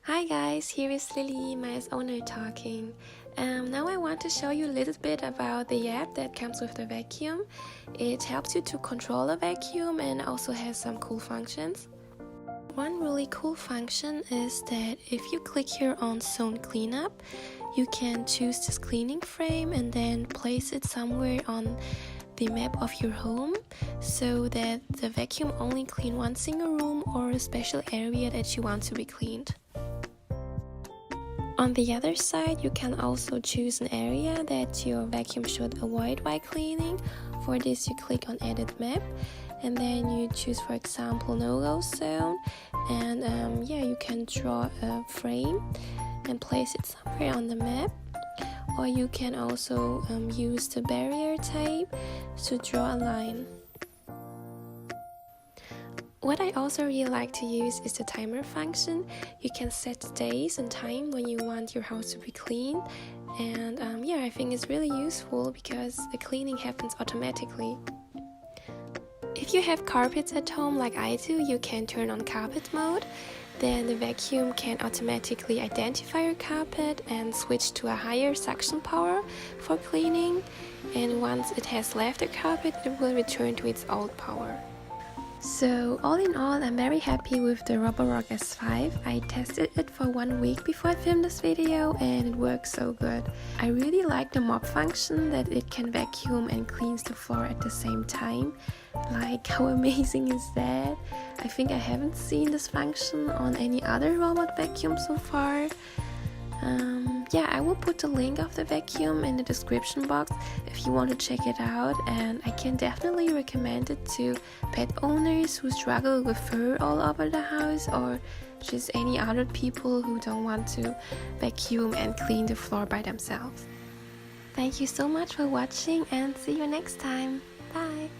Hi guys, here is Lily, my owner talking. Now I want to show you a little bit about the app that comes with the vacuum. It helps you to control a vacuum and also has some cool functions. One really cool function is that if you click here on Zone Cleanup, you can choose this cleaning frame and then place it somewhere on the map of your home so that the vacuum only clean one single room or a special area that you want to be cleaned. On the other side, you can also choose an area that your vacuum should avoid while cleaning. For this, you click on Edit Map and then you choose, for example, no-go zone, and you can draw a frame and place it somewhere on the map. Or you can also use the barrier tape to draw a line. What I also really like to use is the timer function. You can set the days and time when you want your house to be clean, and I think it's really useful because the cleaning happens automatically. If you have carpets at home like I do, you can turn on carpet mode. Then the vacuum can automatically identify your carpet and switch to a higher suction power for cleaning, and once it has left the carpet, it will return to its old power. So all in all, I'm very happy with the Roborock S5. I tested it for 1 week before I filmed this video and it works so good. I really like the mop function, that it can vacuum and cleans the floor at the same time. Like, how amazing is that? I think I haven't seen this function on any other robot vacuum so far. I will put the link of the vacuum in the description box if you want to check it out, and I can definitely recommend it to pet owners who struggle with fur all over the house, or just any other people who don't want to vacuum and clean the floor by themselves. Thank you so much for watching and see you next time. Bye!